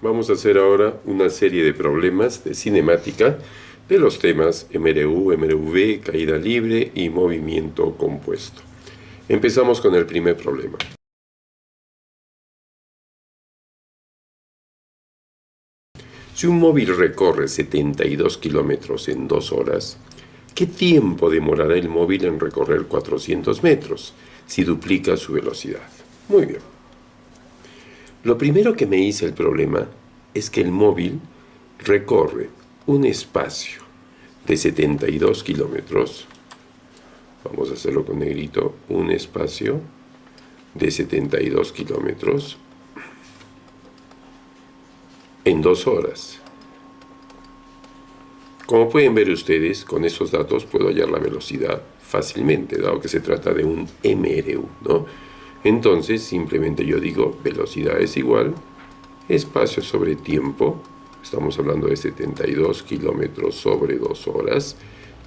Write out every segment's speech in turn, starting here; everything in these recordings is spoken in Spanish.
Vamos a hacer ahora una serie de problemas de cinemática de los temas MRU, MRV, caída libre y movimiento compuesto. Empezamos con el primer problema. Si un móvil recorre 72 kilómetros en 2 horas, ¿qué tiempo demorará el móvil en recorrer 400 metros si duplica su velocidad? Muy bien. Lo primero que me dice el problema es que el móvil recorre un espacio de 72 kilómetros. Vamos a hacerlo con negrito. Un espacio de 72 kilómetros en 2 horas. Como pueden ver ustedes, con esos datos puedo hallar la velocidad fácilmente, dado que se trata de un MRU, ¿no? Entonces, simplemente yo digo, velocidad es igual, espacio sobre tiempo, estamos hablando de 72 kilómetros sobre 2 horas,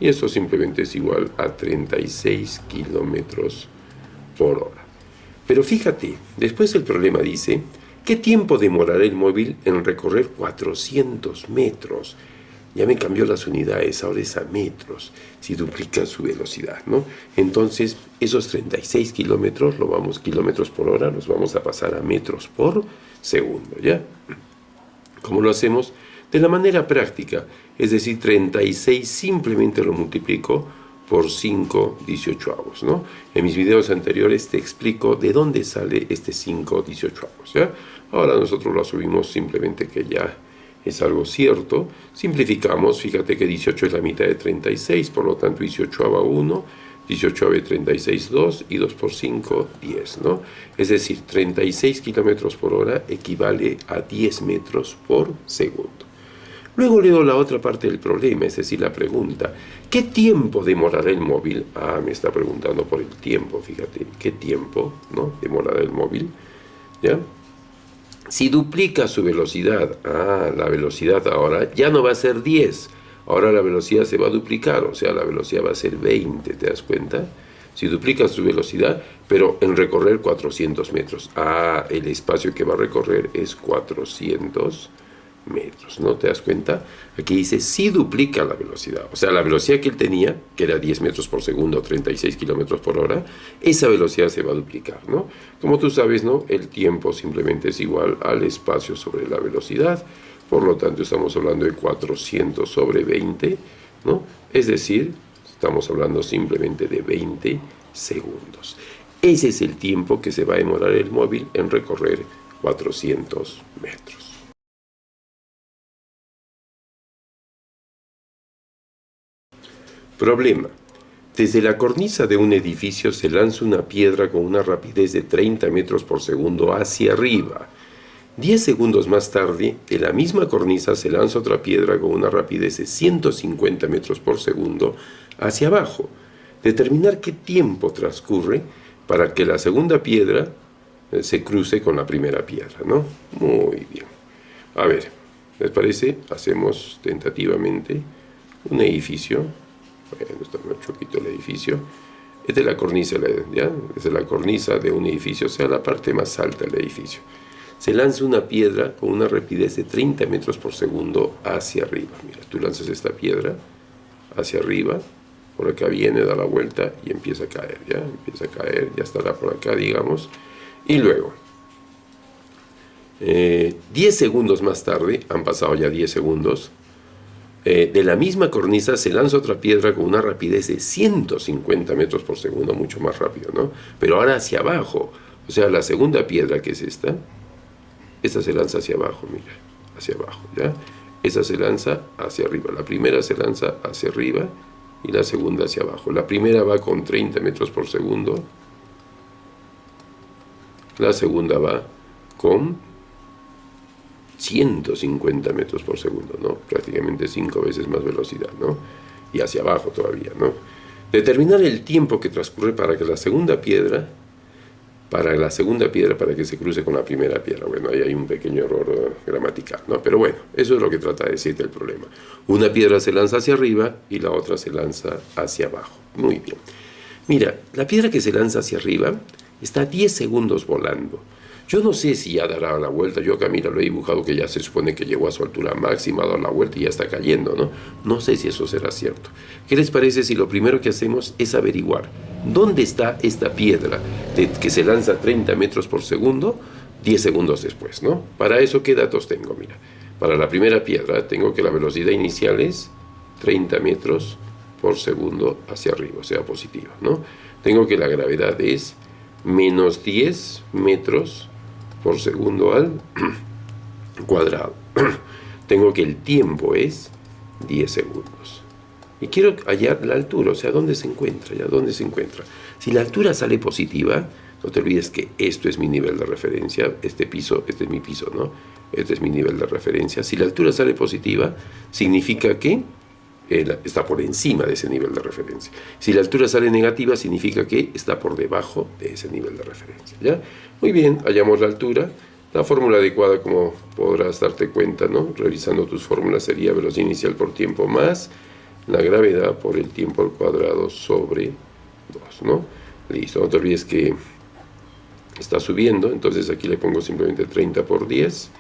y esto simplemente es igual a 36 kilómetros por hora. Pero fíjate, después el problema dice, ¿qué tiempo demorará el móvil en recorrer 400 metros? Ya me cambió las unidades, ahora es a metros, si duplican su velocidad, ¿no? Entonces, esos 36 kilómetros, kilómetros por hora, los vamos a pasar a metros por segundo, ¿ya? ¿Cómo lo hacemos? De la manera práctica, es decir, 36 simplemente lo multiplico por 5 18avos, ¿no? En mis videos anteriores te explico de dónde sale este 5 18avos, ¿ya? Ahora nosotros lo asumimos simplemente que ya es algo cierto. Simplificamos, fíjate que 18 es la mitad de 36, por lo tanto 18ava 1, 18ava de 36, 2, y 2 por 5, 10, ¿no? Es decir, 36 kilómetros por hora equivale a 10 metros por segundo. Luego leo la otra parte del problema, es decir, la pregunta, ¿qué tiempo demorará el móvil? Ah, me está preguntando por el tiempo, fíjate, ¿qué tiempo, no, demorará el móvil? ¿Ya? Si duplica su velocidad, la velocidad ahora ya no va a ser 10, ahora la velocidad se va a duplicar, o sea, la velocidad va a ser 20, ¿te das cuenta? Si duplica su velocidad, pero en recorrer 400 metros. El espacio que va a recorrer es 400 metros, ¿no te das cuenta? Aquí dice si duplica la velocidad, o sea, la velocidad que él tenía, que era 10 metros por segundo, 36 kilómetros por hora, esa velocidad se va a duplicar, ¿no? Como tú sabes, ¿no? El tiempo simplemente es igual al espacio sobre la velocidad, por lo tanto estamos hablando de 400 sobre 20, ¿no? Es decir, estamos hablando simplemente de 20 segundos. Ese es el tiempo que se va a demorar el móvil en recorrer 400 metros. Problema. Desde la cornisa de un edificio se lanza una piedra con una rapidez de 30 metros por segundo hacia arriba. 10 segundos más tarde, de la misma cornisa se lanza otra piedra con una rapidez de 150 metros por segundo hacia abajo. Determinar qué tiempo transcurre para que la segunda piedra se cruce con la primera piedra, ¿no? Muy bien. A ver, ¿les parece? Hacemos tentativamente un edificio. Bueno, está muy choquito el edificio. Es de la cornisa, ¿ya? Es de la cornisa de un edificio, o sea, la parte más alta del edificio. Se lanza una piedra con una rapidez de 30 metros por segundo hacia arriba. Mira, tú lanzas esta piedra hacia arriba, por acá viene, da la vuelta y empieza a caer, ¿ya? Empieza a caer, ya estará por acá, digamos. Y luego, 10 segundos más tarde, han pasado ya 10 segundos, de la misma cornisa se lanza otra piedra con una rapidez de 150 metros por segundo, mucho más rápido, ¿no? Pero ahora hacia abajo, o sea, la segunda piedra, que es esta se lanza hacia abajo, mira, hacia abajo, ¿ya? Esta se lanza hacia arriba, la primera se lanza hacia arriba y la segunda hacia abajo. La primera va con 30 metros por segundo, la segunda va con 150 metros por segundo, ¿no? Prácticamente 5 veces más velocidad, ¿no? Y hacia abajo todavía, ¿no? Determinar el tiempo que transcurre para que la segunda piedra, para que se cruce con la primera piedra. Bueno, ahí hay un pequeño error gramatical, ¿no? Pero bueno, eso es lo que trata de decirte el problema. Una piedra se lanza hacia arriba y la otra se lanza hacia abajo. Muy bien. Mira, la piedra que se lanza hacia arriba está 10 segundos volando. Yo no sé si ya dará la vuelta. Yo acá, mira, lo he dibujado que ya se supone que llegó a su altura máxima, ha dado la vuelta y ya está cayendo, ¿no? No sé si eso será cierto. ¿Qué les parece si lo primero que hacemos es averiguar dónde está esta piedra que se lanza a 30 metros por segundo 10 segundos después, ¿no? Para eso, ¿qué datos tengo? Mira, para la primera piedra tengo que la velocidad inicial es 30 metros por segundo hacia arriba, o sea, positiva, ¿no? Tengo que la gravedad es menos 10 metros por segundo al cuadrado. Tengo que el tiempo es 10 segundos. Y quiero hallar la altura, o sea, ¿dónde se encuentra? ¿Ya dónde se encuentra? Si la altura sale positiva, no te olvides que esto es mi nivel de referencia, este es mi piso, ¿no? Este es mi nivel de referencia. Si la altura sale positiva, significa que está por encima de ese nivel de referencia. Si la altura sale negativa, significa que está por debajo de ese nivel de referencia, ¿ya? Muy bien, hallamos la altura. La fórmula adecuada, como podrás darte cuenta, ¿no? Revisando tus fórmulas, sería velocidad inicial por tiempo más la gravedad por el tiempo al cuadrado sobre 2, ¿no? Listo, no te olvides que está subiendo, entonces aquí le pongo simplemente 30 por 10.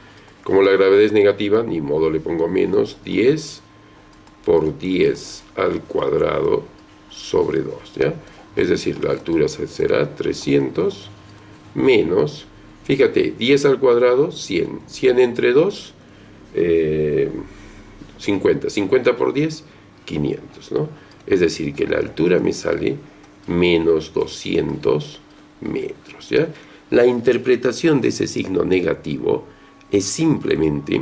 Como la gravedad es negativa, ni modo le pongo menos 10 por 10 al cuadrado sobre 2, ¿ya? Es decir, la altura será 300 menos, fíjate, 10 al cuadrado, 100. 100 entre 2, 50. 50 por 10, 500, ¿no? Es decir, que la altura me sale menos 200 metros, ¿ya? La interpretación de ese signo negativo es simplemente,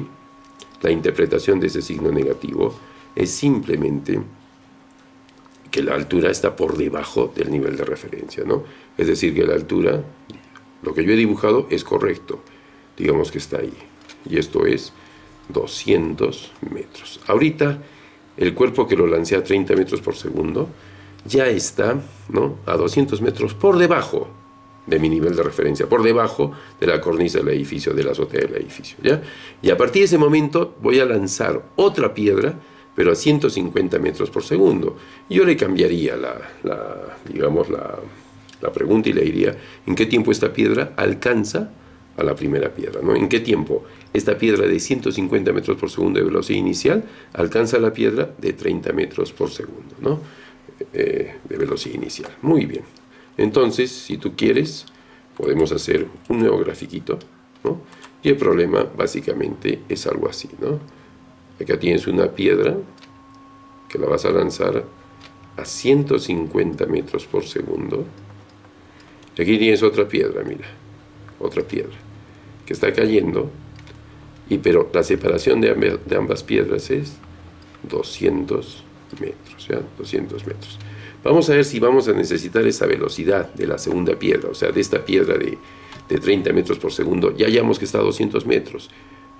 que la altura está por debajo del nivel de referencia, ¿no? Es decir, que la altura, lo que yo he dibujado es correcto, digamos que está ahí, y esto es 200 metros. Ahorita, el cuerpo que lo lancé a 30 metros por segundo ya está, ¿no?, a 200 metros por debajo de mi nivel de referencia, por debajo de la cornisa del edificio, de la azotea del edificio, ¿ya? Y a partir de ese momento voy a lanzar otra piedra, pero a 150 metros por segundo. Y yo le cambiaría la pregunta y le diría, ¿en qué tiempo esta piedra alcanza a la primera piedra, ¿no? ¿En qué tiempo esta piedra de 150 metros por segundo de velocidad inicial alcanza la piedra de 30 metros por segundo, ¿no? De velocidad inicial? Muy bien. Entonces, si tú quieres, podemos hacer un nuevo grafiquito, ¿no? Y el problema básicamente es algo así, ¿no? Acá tienes una piedra que la vas a lanzar a 150 metros por segundo. Y aquí tienes otra piedra, mira, otra piedra que está cayendo, pero la separación de ambas piedras es 200 metros, ¿ya? 200 metros. Vamos a ver si vamos a necesitar esa velocidad de la segunda piedra, o sea, de esta piedra de 30 metros por segundo. Ya hallamos que está a 200 metros.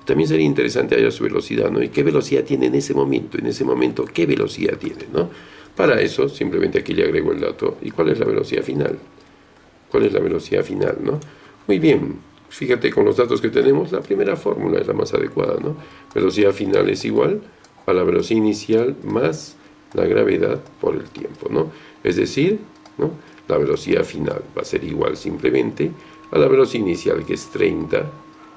También sería interesante hallar su velocidad, ¿no? ¿Y qué velocidad tiene en ese momento? En ese momento, ¿qué velocidad tiene, no? Para eso, simplemente aquí le agrego el dato. ¿Y cuál es la velocidad final? ¿Cuál es la velocidad final, no? Muy bien. Fíjate, con los datos que tenemos, la primera fórmula es la más adecuada, ¿no? Velocidad final es igual a la velocidad inicial más la gravedad por el tiempo, ¿no? Es decir, ¿no?, la velocidad final va a ser igual simplemente a la velocidad inicial, que es 30,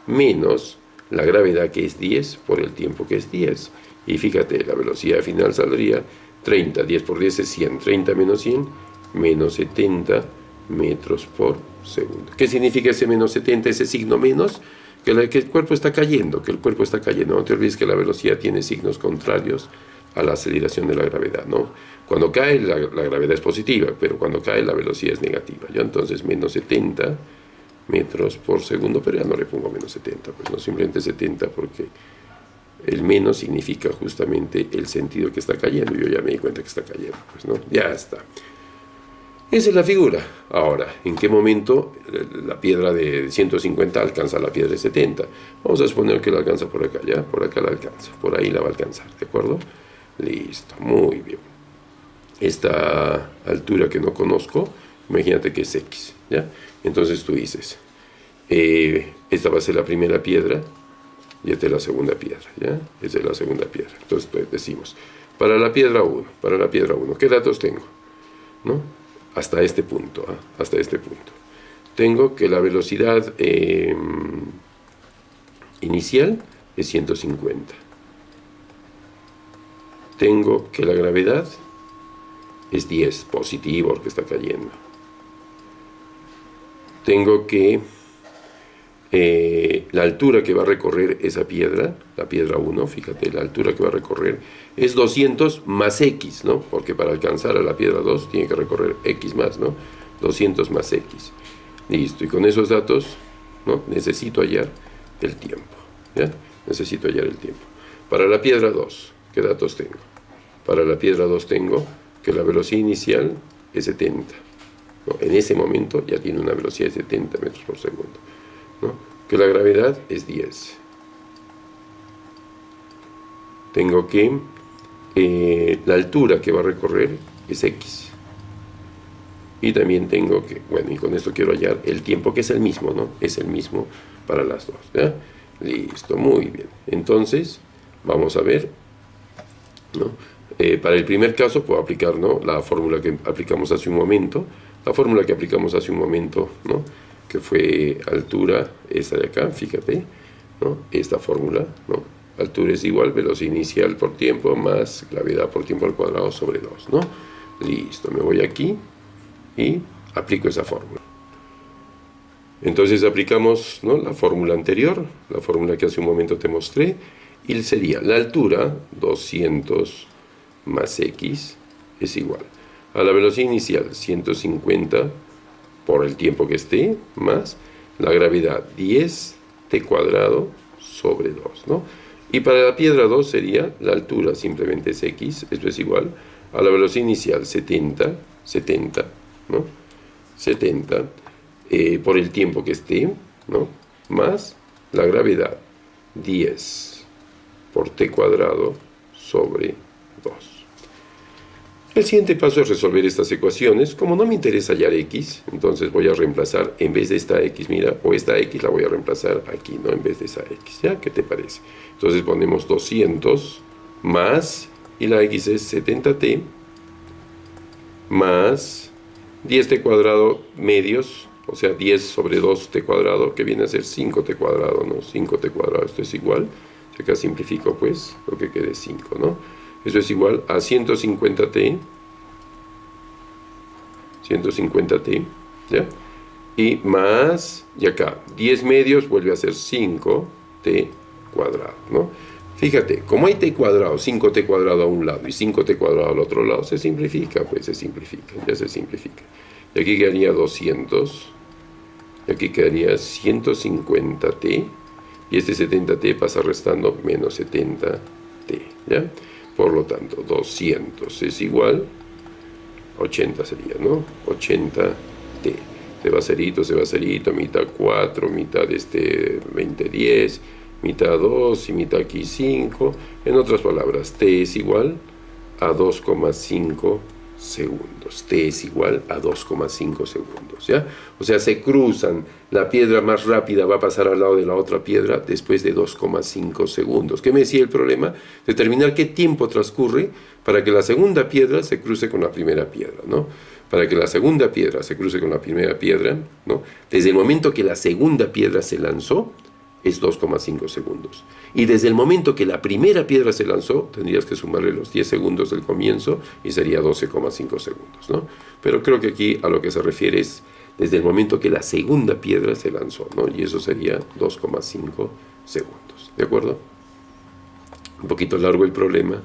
menos la gravedad, que es 10, por el tiempo, que es 10. Y fíjate, la velocidad final saldría 30, 10 por 10 es 100, 30 menos 100, menos 70 metros por segundo. ¿Qué significa ese menos 70, ese signo menos? Que el cuerpo está cayendo, No te olvides que la velocidad tiene signos contrarios a la aceleración de la gravedad, ¿no? Cuando cae, la gravedad es positiva, pero cuando cae, la velocidad es negativa, ¿ya? Entonces, menos 70 metros por segundo, pero ya no le pongo menos 70, pues no, simplemente 70, porque el menos significa justamente el sentido que está cayendo. Yo ya me di cuenta que está cayendo, pues, ¿no? Ya está. Esa es la figura. Ahora, ¿en qué momento la piedra de 150 alcanza la piedra de 70? Vamos a suponer que la alcanza por acá, ¿ya? Por acá la alcanza, por ahí la va a alcanzar, ¿de acuerdo? Listo, muy bien. Esta altura que no conozco, imagínate que es X, ¿ya? Entonces tú dices, esta va a ser la primera piedra y esta es la segunda piedra, ¿ya? Esta es la segunda piedra. Entonces decimos, para la piedra 1, ¿qué datos tengo? ¿No? Hasta este punto, hasta este punto. tengo que la velocidad inicial es 150. Tengo que la gravedad es 10, positivo porque está cayendo. Tengo que la altura que va a recorrer esa piedra, la piedra 1, fíjate, la altura que va a recorrer es 200 más X, ¿no? Porque para alcanzar a la piedra 2 tiene que recorrer X más, ¿no? 200 más X. Listo, y con esos datos, ¿no? Necesito hallar el tiempo, ¿ya? Necesito hallar el tiempo. Para la piedra 2, ¿qué datos tengo? Para la piedra 2 tengo que la velocidad inicial es 70. ¿No? En ese momento ya tiene una velocidad de 70 metros por segundo. ¿No? Que la gravedad es 10. Tengo que la altura que va a recorrer es X. Y también tengo que, bueno, y con esto quiero hallar el tiempo, que es el mismo, ¿no? Es el mismo para las dos, ¿ya? Listo, muy bien. Entonces, vamos a ver, ¿no? Para el primer caso puedo aplicar, ¿no?, la fórmula que aplicamos hace un momento. La fórmula que aplicamos hace un momento, ¿no?, que fue altura, esta de acá, fíjate, ¿no?, esta fórmula, ¿no?, altura es igual velocidad inicial por tiempo más gravedad por tiempo al cuadrado sobre 2, ¿no? Listo, me voy aquí y aplico esa fórmula. Entonces aplicamos, ¿no?, la fórmula anterior, la fórmula que hace un momento te mostré, y sería la altura, 200 más X, es igual a la velocidad inicial, 150 por el tiempo que esté, más la gravedad, 10t cuadrado sobre 2, ¿no? Y para la piedra 2 sería la altura, simplemente es X, esto es igual a la velocidad inicial, 70, ¿no? 70 por el tiempo que esté, ¿no?, más la gravedad, 10 por t cuadrado sobre 2. El siguiente paso es resolver estas ecuaciones. Como no me interesa hallar X, entonces voy a reemplazar, en vez de esta X, mira, o esta X la voy a reemplazar aquí, ¿no?, en vez de esa X, ¿ya? ¿Qué te parece? Entonces ponemos 200 más, y la X es 70t, más 10t cuadrado medios, o sea, 10 sobre 2t cuadrado, que viene a ser 5t cuadrado, ¿no? 5t cuadrado, esto es igual, si acá simplifico, pues, lo que quede es 5, ¿no? Eso es igual a 150t, ¿ya? Y más, y acá, 10 medios vuelve a ser 5t cuadrado, ¿no? Fíjate, como hay t cuadrado, 5t cuadrado a un lado y 5t cuadrado al otro lado, se simplifica, pues se simplifica, ya se simplifica. Y aquí quedaría 200, y aquí quedaría 150t, y este 70t pasa restando menos 70t, ¿ya? Por lo tanto, 200 es igual, 80 sería, ¿no? 80t. Se va cerito, mitad 4, mitad 20, 10, mitad 2 y mitad aquí 5. En otras palabras, t es igual a 2,5 segundos. T es igual a 2,5 segundos, ¿ya? O sea, se cruzan. La piedra más rápida va a pasar al lado de la otra piedra después de 2,5 segundos. ¿Qué me decía el problema? Determinar qué tiempo transcurre para que la segunda piedra se cruce con la primera piedra, ¿no? Para que la segunda piedra se cruce con la primera piedra, ¿no?, desde el momento que la segunda piedra se lanzó, es 2,5 segundos. Y desde el momento que la primera piedra se lanzó, tendrías que sumarle los 10 segundos del comienzo y sería 12,5 segundos, ¿no? Pero creo que aquí a lo que se refiere es desde el momento que la segunda piedra se lanzó, ¿no? Y eso sería 2,5 segundos, ¿de acuerdo? Un poquito largo el problema,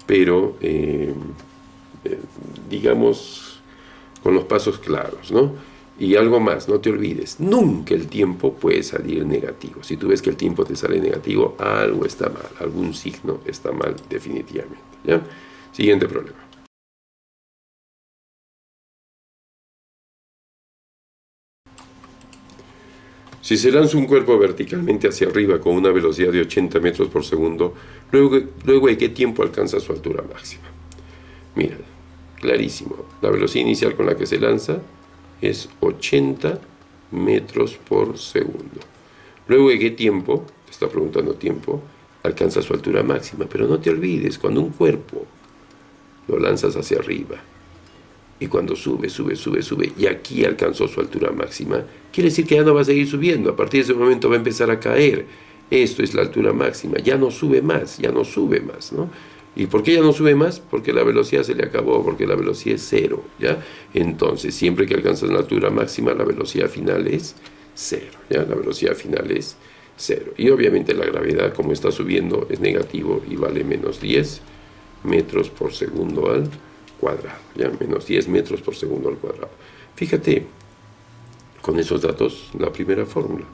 pero digamos con los pasos claros, ¿no? Y algo más, no te olvides, nunca el tiempo puede salir negativo. Si tú ves que el tiempo te sale negativo, algo está mal, algún signo está mal definitivamente, ¿ya? Siguiente problema. Si se lanza un cuerpo verticalmente hacia arriba con una velocidad de 80 metros por segundo, luego ¿de qué tiempo alcanza su altura máxima? Mira, clarísimo, la velocidad inicial con la que se lanza es 80 metros por segundo. Luego de qué tiempo, te está preguntando tiempo, alcanza su altura máxima. Pero no te olvides, cuando un cuerpo lo lanzas hacia arriba Y cuando sube, sube, sube, sube, y aquí alcanzó su altura máxima, quiere decir que ya no va a seguir subiendo. A partir de ese momento va a empezar a caer. Esto es la altura máxima. Ya no sube más, ya no sube más, ¿no? ¿Y por qué ya no sube más? Porque la velocidad se le acabó, porque la velocidad es cero, ¿ya? Entonces, siempre que alcanzas la altura máxima, la velocidad final es cero, ¿ya? La velocidad final es cero. Y obviamente la gravedad, como está subiendo, es negativo y vale menos 10 metros por segundo al cuadrado, ¿ya? Menos 10 metros por segundo al cuadrado. Fíjate, con esos datos, la primera fórmula.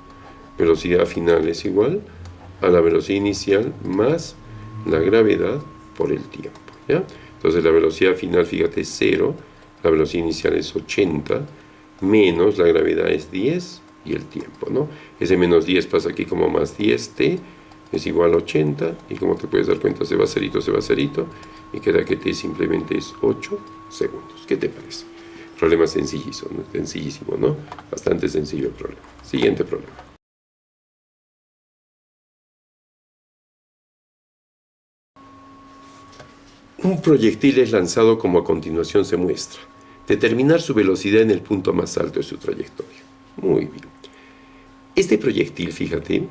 Velocidad final es igual a la velocidad inicial más la gravedad por el tiempo, ¿ya? Entonces la velocidad final, fíjate, es 0, la velocidad inicial es 80, menos la gravedad es 10 y el tiempo, ¿no? Ese menos 10 pasa aquí como más 10t, es igual a 80, y como te puedes dar cuenta, se va cerito, y queda que t simplemente es 8 segundos. ¿Qué te parece? Problema sencillísimo, ¿no? Bastante sencillo el problema. Siguiente problema. Un proyectil es lanzado como a continuación se muestra. Determinar su velocidad en el punto más alto de su trayectoria. Muy bien. Este proyectil, fíjate,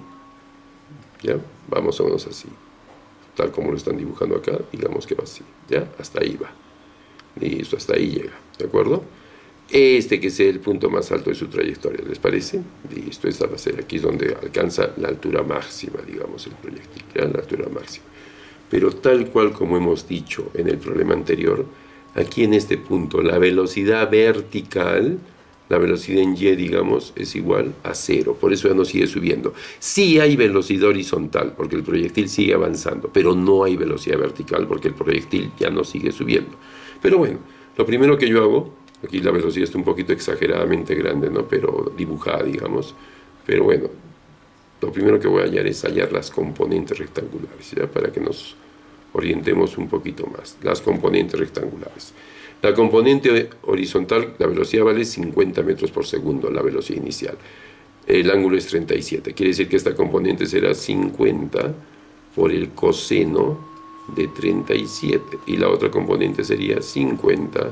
¿ya? Va más o menos así. Tal como lo están dibujando acá, digamos que va así, ¿ya? Hasta ahí va. Listo, hasta ahí llega, ¿de acuerdo? Este que sea el punto más alto de su trayectoria, ¿les parece? Listo, esta va a ser, aquí es donde alcanza la altura máxima, digamos, el proyectil, ¿ya? La altura máxima. Pero tal cual como hemos dicho en el problema anterior, aquí en este punto la velocidad vertical, la velocidad en y, digamos, es igual a 0. Por eso ya no sigue subiendo. Sí hay velocidad horizontal, porque el proyectil sigue avanzando, pero no hay velocidad vertical, porque el proyectil ya no sigue subiendo. Pero bueno, lo primero que yo hago, aquí la velocidad está un poquito exageradamente grande, ¿no? Pero dibujada, digamos. Pero bueno, lo primero que voy a hallar las componentes rectangulares, ¿ya? Para que nos orientemos un poquito más. Las componentes rectangulares. La componente horizontal, la velocidad vale 50 metros por segundo, la velocidad inicial. El ángulo es 37. Quiere decir que esta componente será 50 por el coseno de 37. Y la otra componente sería 50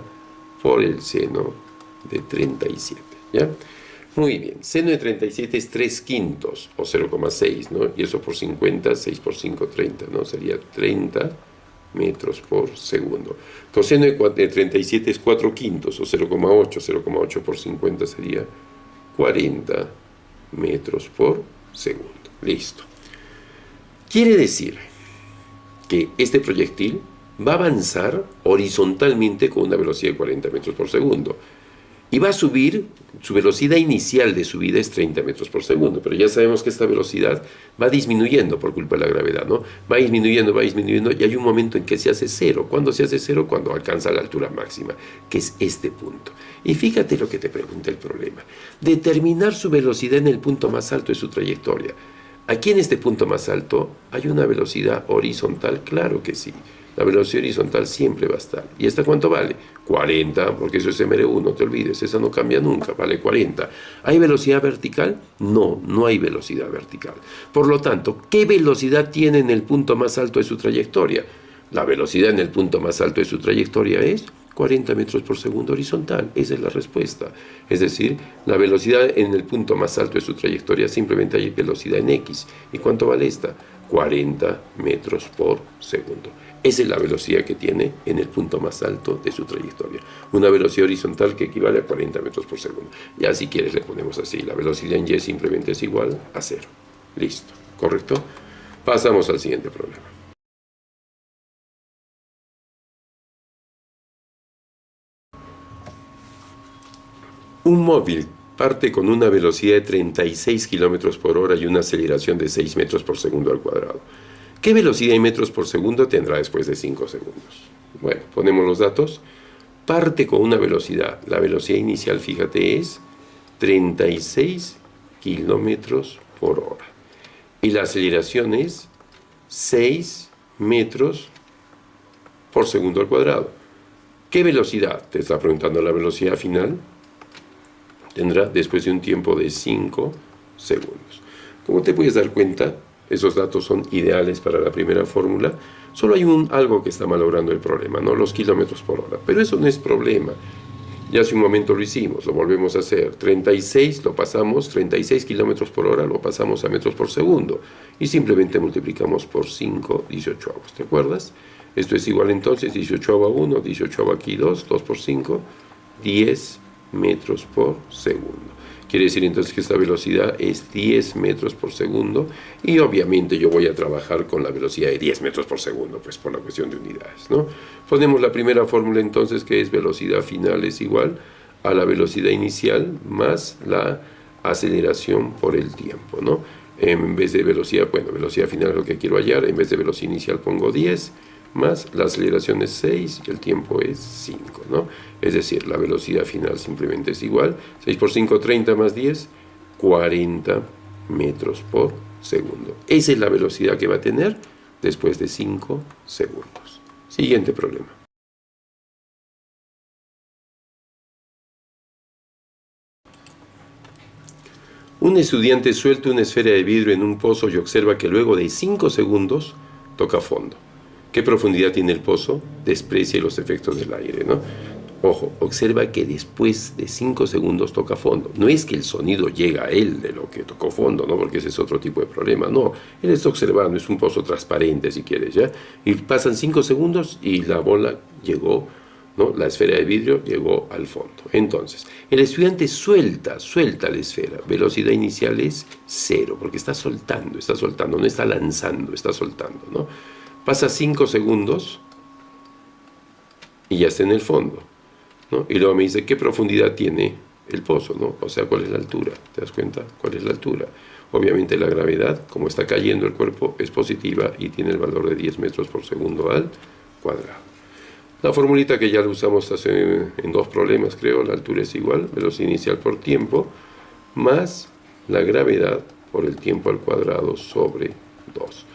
por el seno de 37. ¿Ya? Muy bien, seno de 37 es 3/5 o 0,6, ¿no? Y eso por 50, 6 por 5, 30, ¿no? Sería 30 metros por segundo. Coseno de 37 es 4/5 o 0,8, 0,8 por 50 sería 40 metros por segundo. Listo. Quiere decir que este proyectil va a avanzar horizontalmente con una velocidad de 40 metros por segundo. Y va a subir, su velocidad inicial de subida es 30 metros por segundo, pero ya sabemos que esta velocidad va disminuyendo por culpa de la gravedad, ¿no? Va disminuyendo, y hay un momento en que se hace cero. ¿Cuándo se hace cero? Cuando alcanza la altura máxima, que es este punto. Y fíjate lo que te pregunta el problema. Determinar su velocidad en el punto más alto de su trayectoria. Aquí en este punto más alto, ¿hay una velocidad horizontal? Claro que sí. La velocidad horizontal siempre va a estar. ¿Y esta cuánto vale? 40, porque eso es MRU, no te olvides, esa no cambia nunca, vale 40. ¿Hay velocidad vertical? No, no hay velocidad vertical. Por lo tanto, ¿qué velocidad tiene en el punto más alto de su trayectoria? La velocidad en el punto más alto de su trayectoria es 40 metros por segundo horizontal. Esa es la respuesta. Es decir, la velocidad en el punto más alto de su trayectoria simplemente hay velocidad en X. ¿Y cuánto vale esta? 40 metros por segundo. Esa es la velocidad que tiene en el punto más alto de su trayectoria. Una velocidad horizontal que equivale a 40 metros por segundo. Ya si quieres le ponemos así. La velocidad en Y simplemente es igual a 0. Listo. ¿Correcto? Pasamos al siguiente problema. Un móvil parte con una velocidad de 36 km por hora y una aceleración de 6 metros por segundo al cuadrado. ¿Qué velocidad en metros por segundo tendrá después de 5 segundos? Bueno, ponemos los datos. Parte con una velocidad. La velocidad inicial, fíjate, es 36 kilómetros por hora. Y la aceleración es 6 metros por segundo al cuadrado. ¿Qué velocidad? Te está preguntando la velocidad final. Tendrá después de un tiempo de 5 segundos. Como te puedes dar cuenta, esos datos son ideales para la primera fórmula. Solo hay algo que está malogrando el problema, ¿no? Los kilómetros por hora. Pero eso no es problema. Ya hace un momento lo hicimos, lo volvemos a hacer. 36 lo pasamos, 36 kilómetros por hora lo pasamos a metros por segundo. Y simplemente multiplicamos por 5, 18avos. ¿Te acuerdas? Esto es igual entonces, 18avo a 1, 18avo aquí 2, 2 por 5, 10 metros por segundo. Quiere decir entonces que esta velocidad es 10 metros por segundo y obviamente yo voy a trabajar con la velocidad de 10 metros por segundo, pues por la cuestión de unidades, ¿no? Ponemos la primera fórmula entonces, que es velocidad final es igual a la velocidad inicial más la aceleración por el tiempo, ¿no? En vez de velocidad, bueno, velocidad final es lo que quiero hallar, en vez de velocidad inicial pongo 10, más la aceleración es 6 y el tiempo es 5, ¿no? Es decir, la velocidad final simplemente es igual, 6 por 5, 30 más 10, 40 metros por segundo. Esa es la velocidad que va a tener después de 5 segundos. Siguiente problema. Un estudiante suelta una esfera de vidrio en un pozo y observa que luego de 5 segundos toca fondo. ¿Qué profundidad tiene el pozo? Desprecia los efectos del aire, ¿no? Ojo, observa que después de 5 segundos toca fondo. No es que el sonido llega a él de lo que tocó fondo, ¿no? Porque ese es otro tipo de problema. No, él está observando, es un pozo transparente, si quieres, ¿ya? Y pasan 5 segundos y la bola llegó, ¿no? La esfera de vidrio llegó al fondo. Entonces, el estudiante suelta la esfera. Velocidad inicial es 0, porque está soltando, no está lanzando, está soltando, ¿no? Pasa 5 segundos y ya está en el fondo, ¿no? Y luego me dice, ¿qué profundidad tiene el pozo, ¿no? O sea, ¿cuál es la altura? ¿Te das cuenta? ¿Cuál es la altura? Obviamente la gravedad, como está cayendo el cuerpo, es positiva y tiene el valor de 10 metros por segundo al cuadrado. La formulita que ya la usamos en 2 problemas, creo, la altura es igual, velocidad inicial por tiempo, más la gravedad por el tiempo al cuadrado sobre 2.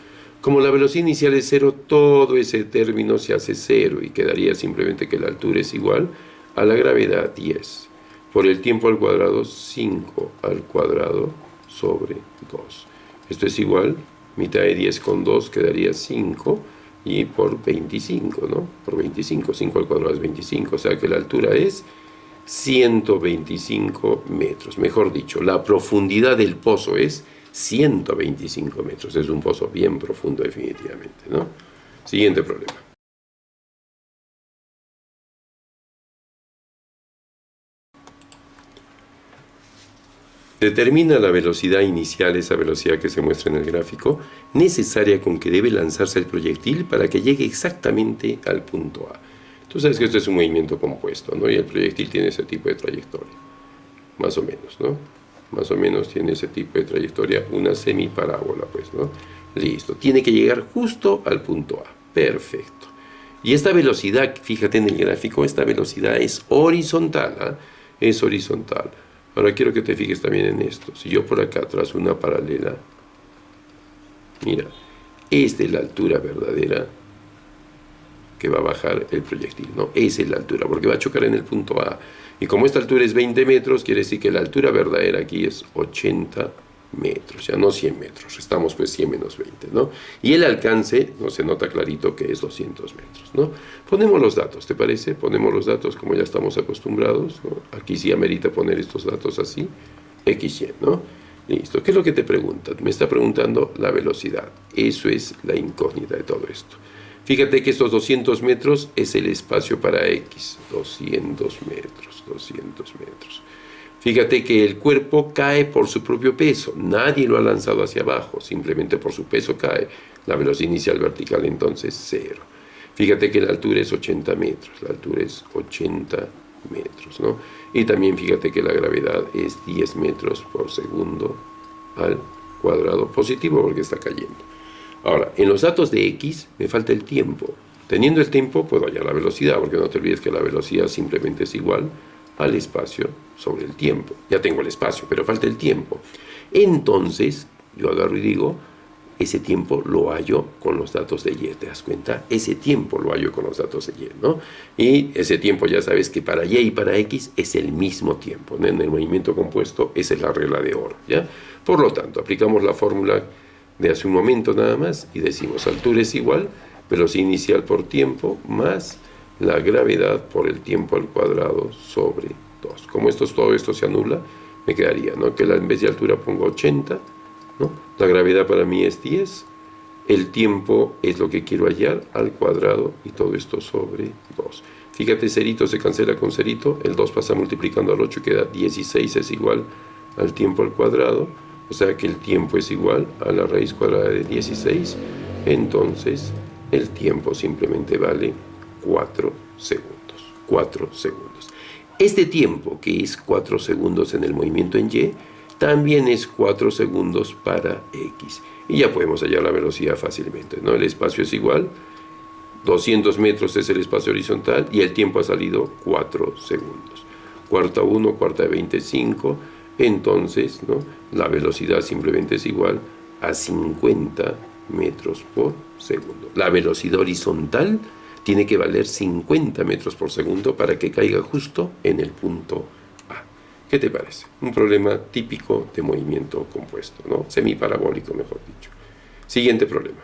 Como la velocidad inicial es 0, todo ese término se hace 0 y quedaría simplemente que la altura es igual a la gravedad 10. Por el tiempo al cuadrado, 5 al cuadrado sobre 2. Esto es igual, mitad de 10 con 2 quedaría 5 y por 25, ¿no? Por 25, 5 al cuadrado es 25, o sea que la altura es 125 metros. Mejor dicho, la profundidad del pozo es 125 metros. Es un pozo bien profundo definitivamente, ¿no? Siguiente problema. Determina la velocidad inicial, esa velocidad que se muestra en el gráfico, necesaria con que debe lanzarse el proyectil para que llegue exactamente al punto A. Tú sabes que esto es un movimiento compuesto, ¿no? Y el proyectil tiene ese tipo de trayectoria, más o menos, ¿no? Más o menos tiene ese tipo de trayectoria, una semiparábola, pues, ¿no? Listo, tiene que llegar justo al punto A, perfecto. Y esta velocidad, fíjate en el gráfico, esta velocidad es horizontal, ¿eh? Es horizontal. Ahora quiero que te fijes también en esto. Si yo por acá trazo una paralela, mira, esta es la altura verdadera que va a bajar el proyectil, ¿no? Esa es la altura, porque va a chocar en el punto A. Y como esta altura es 20 metros, quiere decir que la altura verdadera aquí es 80 metros, ya no 100 metros, estamos pues 100 menos 20, ¿no? Y el alcance, no se nota clarito que es 200 metros, ¿no? Ponemos los datos, ¿te parece? Ponemos los datos como ya estamos acostumbrados, ¿no? Aquí sí amerita poner estos datos así, x, y, ¿no? Listo, ¿qué es lo que te preguntan? Me está preguntando la velocidad, eso es la incógnita de todo esto. Fíjate que estos 200 metros es el espacio para x, 200 metros, 200 metros. Fíjate que el cuerpo cae por su propio peso, nadie lo ha lanzado hacia abajo, simplemente por su peso cae. La velocidad inicial vertical entonces 0. Fíjate que la altura es 80 metros, la altura es 80 metros, ¿no? Y también fíjate que la gravedad es 10 metros por segundo al cuadrado positivo porque está cayendo. Ahora, en los datos de x me falta el tiempo. Teniendo el tiempo puedo hallar la velocidad, porque no te olvides que la velocidad simplemente es igual al espacio sobre el tiempo. Ya tengo el espacio, pero falta el tiempo. Entonces, yo agarro y digo, ese tiempo lo hallo con los datos de y, ¿te das cuenta? Ese tiempo lo hallo con los datos de y, ¿no? Y ese tiempo ya sabes que para y para x es el mismo tiempo, ¿no? En el movimiento compuesto esa es la regla de oro, ¿ya? Por lo tanto, aplicamos la fórmula de hace un momento nada más y decimos altura es igual velocidad inicial por tiempo más la gravedad por el tiempo al cuadrado sobre 2. Como todo esto se anula, me quedaría, ¿no? Que en vez de altura pongo 80, ¿no? La gravedad para mí es 10, el tiempo es lo que quiero hallar al cuadrado y todo esto sobre 2. Fíjate, cerito se cancela con cerito, el 2 pasa multiplicando al 8, queda 16 es igual al tiempo al cuadrado, o sea que el tiempo es igual a la raíz cuadrada de 16, entonces el tiempo simplemente vale 4 segundos. 4 segundos. Este tiempo, que es 4 segundos en el movimiento en Y, también es 4 segundos para X. Y ya podemos hallar la velocidad fácilmente, ¿no? El espacio es igual, 200 metros es el espacio horizontal y el tiempo ha salido 4 segundos. Cuarta 1, cuarta de 25, entonces, ¿no? La velocidad simplemente es igual a 50 metros por segundo. La velocidad horizontal tiene que valer 50 metros por segundo para que caiga justo en el punto A. ¿Qué te parece? Un problema típico de movimiento compuesto, ¿no? Semiparabólico, mejor dicho. Siguiente problema.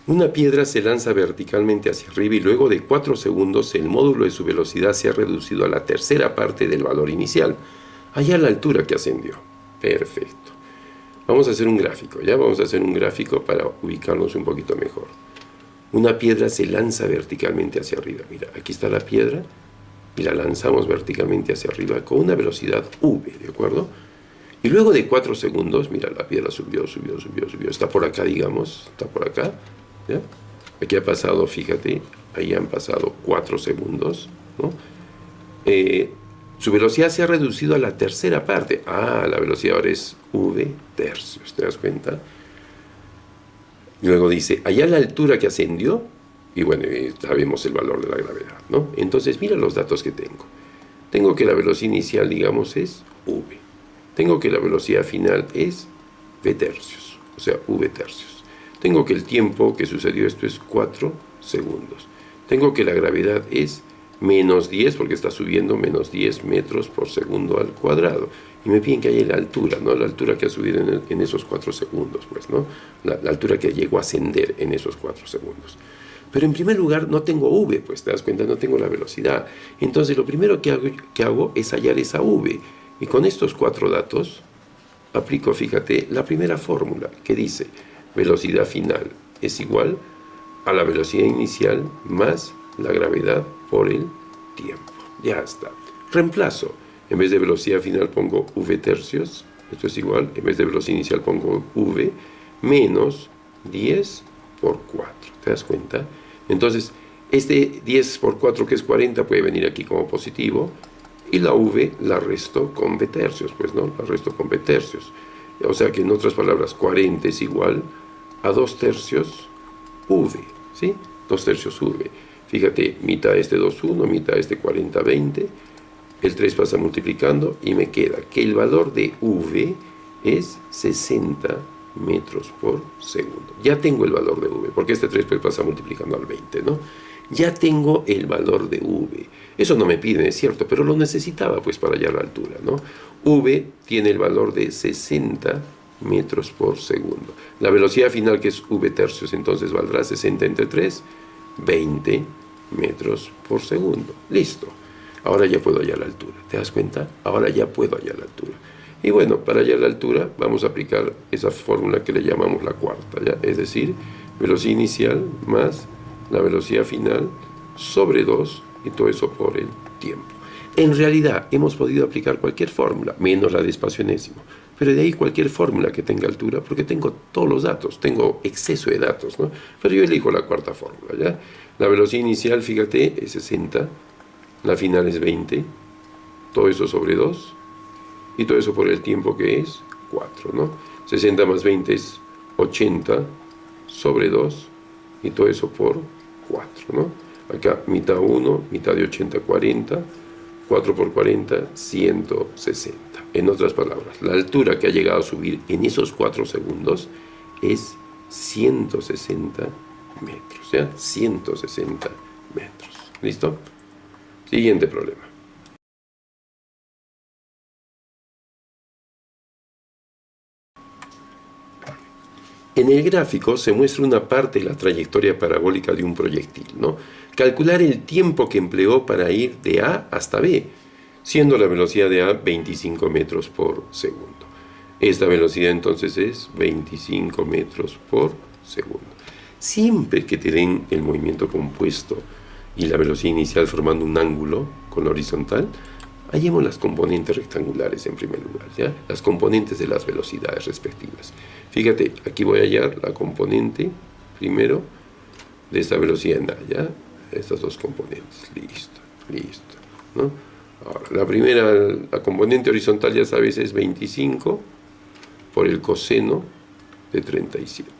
Una piedra se lanza verticalmente hacia arriba y luego de 4 segundos el módulo de su velocidad se ha reducido a la tercera parte del valor inicial, allá la altura que ascendió. Perfecto. Vamos a hacer un gráfico, ¿ya? Vamos a hacer un gráfico para ubicarnos un poquito mejor. Una piedra se lanza verticalmente hacia arriba. Mira, aquí está la piedra y la lanzamos verticalmente hacia arriba con una velocidad v, ¿de acuerdo? Y luego de 4 segundos, mira, la piedra subió. Está por acá, digamos, está por acá, ¿ya? Aquí ha pasado, fíjate, ahí han pasado 4 segundos, ¿no? Su velocidad se ha reducido a la tercera parte. La velocidad ahora es v tercios, ¿te das cuenta? Y luego dice, allá la altura que ascendió, y bueno, sabemos el valor de la gravedad, ¿no? Entonces, mira los datos que tengo. Tengo que la velocidad inicial, digamos, es v. Tengo que la velocidad final es v tercios, o sea, v tercios. Tengo que el tiempo que sucedió esto es 4 segundos. Tengo que la gravedad es menos 10, porque está subiendo menos 10 metros por segundo al cuadrado. Y me piden que haya la altura, ¿no? La altura que ha subido en esos 4 segundos, pues, ¿no? La altura que llegó a ascender en esos 4 segundos. Pero en primer lugar no tengo v, pues te das cuenta, no tengo la velocidad. Entonces lo primero que hago es hallar esa v. Y con estos 4 datos aplico, fíjate, la primera fórmula que dice velocidad final es igual a la velocidad inicial más la gravedad por el tiempo. Ya está. Reemplazo. En vez de velocidad final pongo v tercios. Esto es igual. En vez de velocidad inicial pongo v menos 10 por 4. ¿Te das cuenta? Entonces, este 10 por 4, que es 40, puede venir aquí como positivo. Y la v la resto con v tercios, pues, ¿no? La resto con v tercios. O sea que, en otras palabras, 40 es igual a 2 tercios v, ¿sí? 2 tercios v. Fíjate, mitad de este 2, 1, mitad de este 40, 20. El 3 pasa multiplicando y me queda que el valor de v es 60 metros por segundo. Ya tengo el valor de v, porque este 3 pues pasa multiplicando al 20, ¿no? Ya tengo el valor de v. Eso no me piden, es cierto, pero lo necesitaba pues para hallar la altura, ¿no? V tiene el valor de 60 metros por segundo. La velocidad final, que es v tercios, entonces valdrá 60 entre 3, 20 metros por segundo. Listo. Ahora ya puedo hallar la altura. ¿Te das cuenta? Ahora ya puedo hallar la altura. Y bueno, para hallar la altura vamos a aplicar esa fórmula que le llamamos la cuarta, ¿ya? Es decir, velocidad inicial más la velocidad final sobre 2 y todo eso por el tiempo. En realidad hemos podido aplicar cualquier fórmula, menos la de espacio enésimo. Pero de ahí cualquier fórmula que tenga altura, porque tengo todos los datos, tengo exceso de datos, ¿no? Pero yo elijo la cuarta fórmula, ¿ya? La velocidad inicial, fíjate, es 60, la final es 20, todo eso sobre 2, y todo eso por el tiempo que es 4, ¿no? 60 más 20 es 80 sobre 2, y todo eso por 4, ¿no? Acá mitad 1, mitad de 80, 40, 4 por 40, 160. En otras palabras, la altura que ha llegado a subir en esos 4 segundos es 160 metros, ¿ya? 160 metros. ¿Listo? Siguiente problema. En el gráfico se muestra una parte de la trayectoria parabólica de un proyectil, ¿no? Calcular el tiempo que empleó para ir de A hasta B, siendo la velocidad de A 25 metros por segundo. Esta velocidad entonces es 25 metros por segundo. Siempre que te den el movimiento compuesto y la velocidad inicial formando un ángulo con la horizontal, hallemos las componentes rectangulares en primer lugar, ¿ya? Las componentes de las velocidades respectivas. Fíjate, aquí voy a hallar la componente, primero, de esta velocidad en A, ¿ya? Estas dos componentes, listo, ¿no? Ahora, la primera, la componente horizontal, ya sabes, es 25 por el coseno de 37,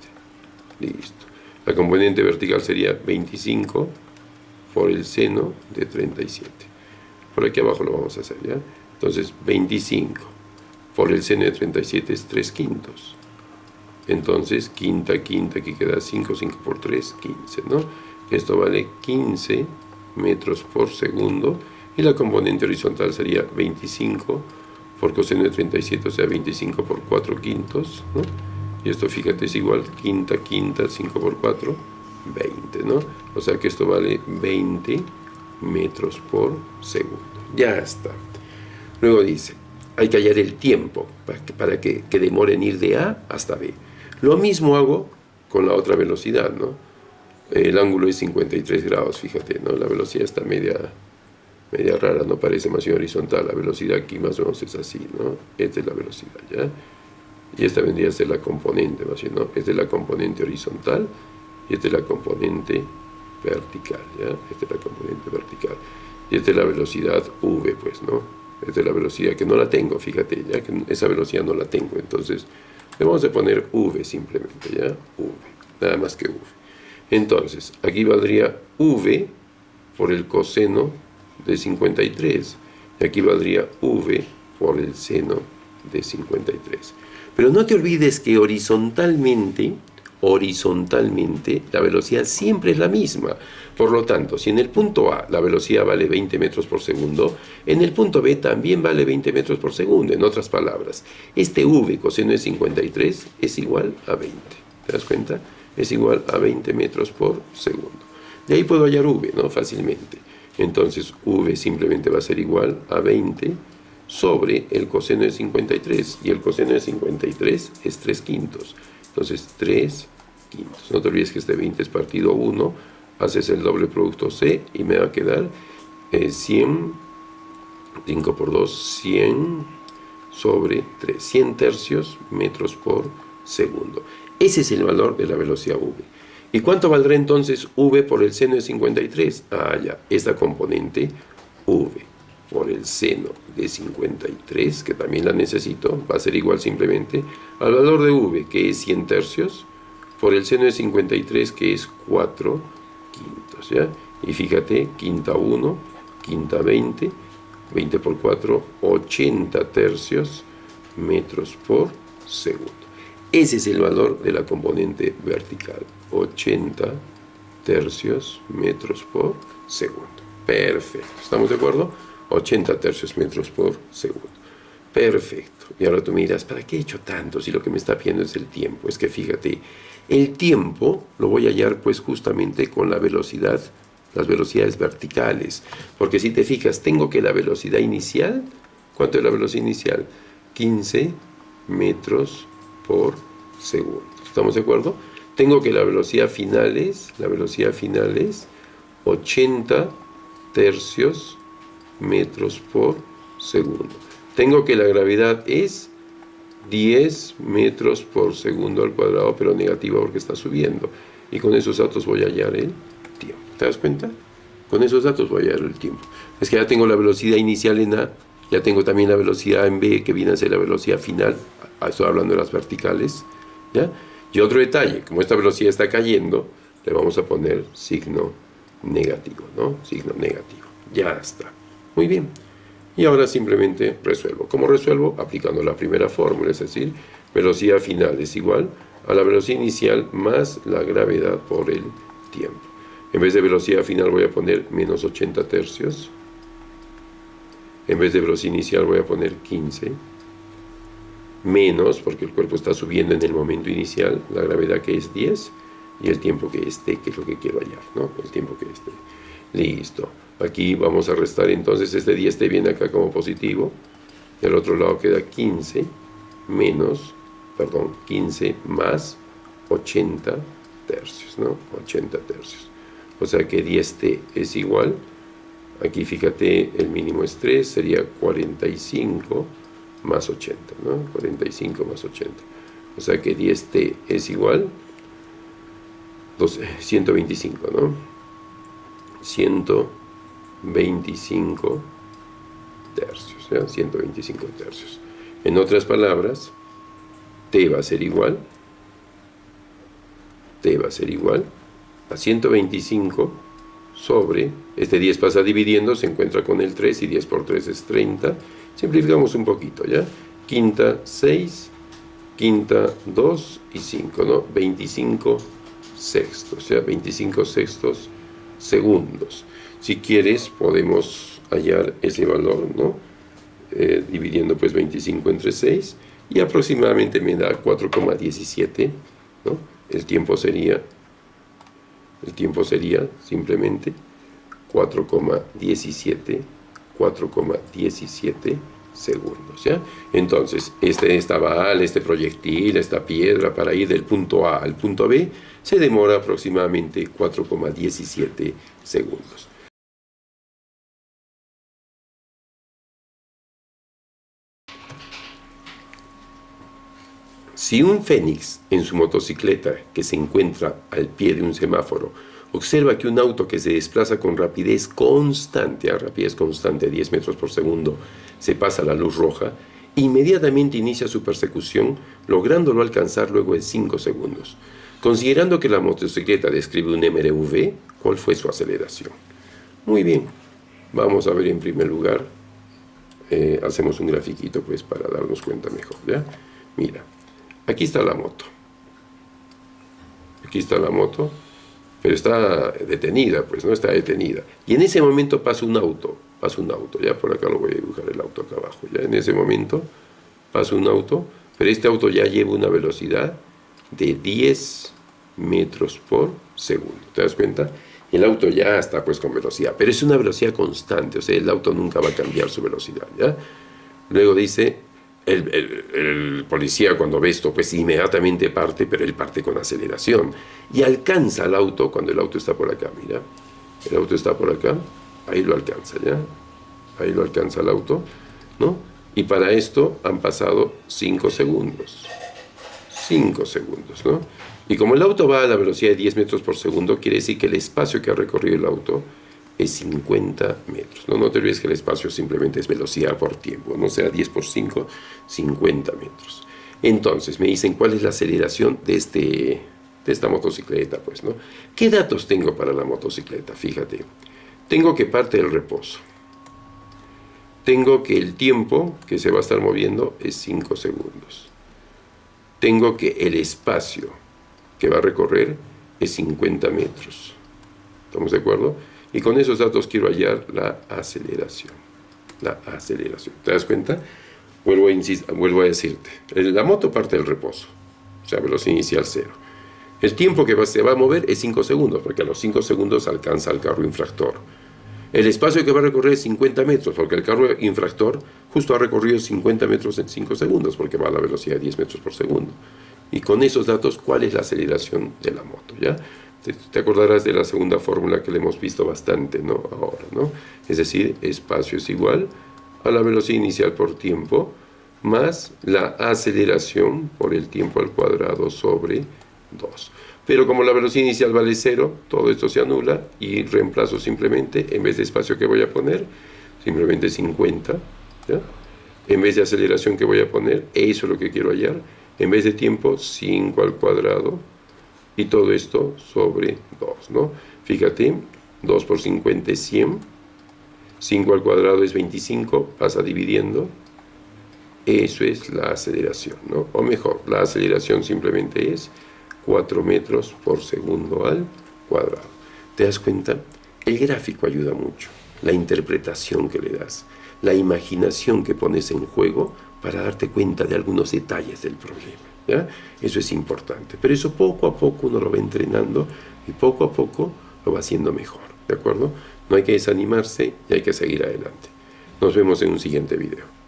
listo. La componente vertical sería 25 por el seno de 37. Por aquí abajo lo vamos a hacer, ¿ya? Entonces, 25 por el seno de 37 es 3/5. Entonces, quinta, aquí queda 5 por 3, 15, ¿no? Esto vale 15 metros por segundo. Y la componente horizontal sería 25 por coseno de 37, o sea, 25 por 4/5, ¿no? Y esto, fíjate, es igual, quinta, 5 por 4, 20, ¿no? O sea que esto vale 20 metros por segundo. Ya está. Luego dice, hay que hallar el tiempo para que demore en ir de A hasta B. Lo mismo hago con la otra velocidad, ¿no? El ángulo es 53 grados, fíjate, ¿no? La velocidad está media rara, no parece más bien horizontal. La velocidad aquí más o menos es así, ¿no? Esta es la velocidad, ¿ya? Y esta vendría a ser la componente, más bien, ¿no? Esta es la componente horizontal y esta es la componente vertical, ¿ya? Esta es la componente vertical. Y esta es la velocidad v, pues, ¿no? Esta es la velocidad que no la tengo, fíjate, ya que esa velocidad no la tengo. Entonces, le vamos a poner v simplemente, ¿ya? V, nada más que v. Entonces, aquí valdría v por el coseno de 53. Y aquí valdría v por el seno de 53. Pero no te olvides que horizontalmente, la velocidad siempre es la misma. Por lo tanto, si en el punto A la velocidad vale 20 metros por segundo, en el punto B también vale 20 metros por segundo. En otras palabras, este v coseno de 53 es igual a 20. ¿Te das cuenta? Es igual a 20 metros por segundo. De ahí puedo hallar v, ¿no? Fácilmente. Entonces, v simplemente va a ser igual a 20 sobre el coseno de 53. Y el coseno de 53 es 3/5. Entonces, 3/5. No te olvides que este 20 es partido 1. Haces el doble producto C y me va a quedar 100, 5 por 2, 100 sobre 3. 100 tercios metros por segundo. Ese es el valor de la velocidad v. ¿Y cuánto valdrá entonces v por el seno de 53? Ah, ya, esta componente v por el seno de 53, que también la necesito, va a ser igual simplemente al valor de v, que es 100 tercios, por el seno de 53, que es 4/5, ¿ya? Y fíjate, quinta 1, quinta 20, 20 por 4, 80 tercios metros por segundo. Ese es el valor de la componente vertical, 80 tercios metros por segundo. Perfecto, ¿estamos de acuerdo? 80 tercios metros por segundo. Perfecto. Y ahora tú miras, ¿para qué he hecho tanto si lo que me está pidiendo es el tiempo? Es que fíjate, el tiempo lo voy a hallar pues justamente con la velocidad, las velocidades verticales. Porque si te fijas, tengo que la velocidad inicial, ¿cuánto es la velocidad inicial? 15 metros por segundo. ¿Estamos de acuerdo? Tengo que la velocidad final es 80 tercios metros por segundo. Tengo que la gravedad es 10 metros por segundo al cuadrado, pero negativa porque está subiendo. Y con esos datos voy a hallar el tiempo. ¿Te das cuenta? Con esos datos voy a hallar el tiempo. Es que ya tengo la velocidad inicial en A, ya tengo también la velocidad en B, que viene a ser la velocidad final. Estoy hablando de las verticales, ¿ya? Y otro detalle, como esta velocidad está cayendo, le vamos a poner signo negativo, ¿no? Signo negativo. Ya está. Muy bien. Y ahora simplemente resuelvo. ¿Cómo resuelvo? Aplicando la primera fórmula, es decir, velocidad final es igual a la velocidad inicial más la gravedad por el tiempo. En vez de velocidad final voy a poner menos 80 tercios. En vez de velocidad inicial voy a poner 15. menos, porque el cuerpo está subiendo en el momento inicial, la gravedad que es 10, y el tiempo que es t, que es lo que quiero hallar, ¿no? El tiempo que es t. Listo. Aquí vamos a restar entonces este 10t viene acá como positivo. Del otro lado queda 15 menos, perdón, 15 más 80 tercios, ¿no? 80 tercios. O sea que 10t es igual, aquí fíjate, el mínimo es 3, sería 45 más 80, ¿no? 45 más 80. O sea que 10t es igual 125, ¿no? 125 tercios, ¿ya? 125 tercios. En otras palabras, t va a ser igual a 125 sobre, este 10 pasa dividiendo, se encuentra con el 3, y 10 por 3 es 30. Simplificamos un poquito, ¿ya? Quinta 6, quinta 2 y 5, ¿no? 25 sextos, ¿ya? 25 sextos segundos. Si quieres, podemos hallar ese valor, ¿no? Dividiendo pues 25 entre 6, y aproximadamente me da 4,17, ¿no? El tiempo sería simplemente 4,17 segundos, ¿ya? Entonces, esta bala, este proyectil, esta piedra, para ir del punto A al punto B, se demora aproximadamente 4,17 segundos. Si un fénix en su motocicleta que se encuentra al pie de un semáforo observa que un auto que se desplaza con rapidez constante, a 10 metros por segundo, se pasa la luz roja, inmediatamente inicia su persecución, lográndolo alcanzar luego de 5 segundos. Considerando que la motocicleta describe un MRV, ¿cuál fue su aceleración? Muy bien, vamos a ver en primer lugar, hacemos un grafiquito pues para darnos cuenta mejor, ¿ya? Mira. Aquí está la moto. Pero está detenida, pues, no está detenida. Y en ese momento pasa un auto, ya por acá lo voy a dibujar el auto acá abajo, ya en ese momento pasa un auto, pero este auto ya lleva una velocidad de 10 metros por segundo. ¿Te das cuenta? El auto ya está pues con velocidad, pero es una velocidad constante, o sea, el auto nunca va a cambiar su velocidad, ¿ya? Luego dice... El policía cuando ve esto pues inmediatamente parte, pero él parte con aceleración y alcanza al auto cuando el auto está por acá. Mira, el auto está por acá, ahí lo alcanza, ¿ya? Ahí lo alcanza el auto, ¿no? Y para esto han pasado 5 segundos, ¿no? Y como el auto va a la velocidad de 10 metros por segundo, quiere decir que el espacio que ha recorrido el auto es 50 metros. No te olvides que el espacio simplemente es velocidad por tiempo, no sea 10 por 5, 50 metros. Entonces me dicen cuál es la aceleración de esta motocicleta, pues, ¿no? ¿Qué datos tengo para la motocicleta? Fíjate, tengo que parte del reposo. Tengo que el tiempo que se va a estar moviendo es 5 segundos. Tengo que el espacio que va a recorrer es 50 metros. ¿Estamos de acuerdo? Y con esos datos quiero hallar la aceleración. ¿Te das cuenta? Vuelvo a decirte. La moto parte del reposo, o sea, velocidad inicial 0. El tiempo que se va a mover es 5 segundos, porque a los 5 segundos alcanza el carro infractor. El espacio que va a recorrer es 50 metros, porque el carro infractor justo ha recorrido 50 metros en 5 segundos, porque va a la velocidad de 10 metros por segundo. Y con esos datos, ¿cuál es la aceleración de la moto? ¿Ya? Te acordarás de la segunda fórmula que le hemos visto bastante, ¿no? Ahora, ¿no? Es decir, espacio es igual a la velocidad inicial por tiempo más la aceleración por el tiempo al cuadrado sobre 2. Pero como la velocidad inicial vale 0, todo esto se anula y reemplazo simplemente, en vez de espacio que voy a poner, simplemente 50, ¿ya? En vez de aceleración que voy a poner, eso es lo que quiero hallar, en vez de tiempo, 5 al cuadrado, y todo esto sobre 2, ¿no? Fíjate, 2 por 50 es 100, 5 al cuadrado es 25, pasa dividiendo, eso es la aceleración, ¿no? O mejor, la aceleración simplemente es 4 metros por segundo al cuadrado. ¿Te das cuenta? El gráfico ayuda mucho, la interpretación que le das, la imaginación que pones en juego para darte cuenta de algunos detalles del problema, ¿ya? Eso es importante, pero eso poco a poco uno lo va entrenando y poco a poco lo va haciendo mejor, ¿de acuerdo? No hay que desanimarse y hay que seguir adelante. Nos vemos en un siguiente video.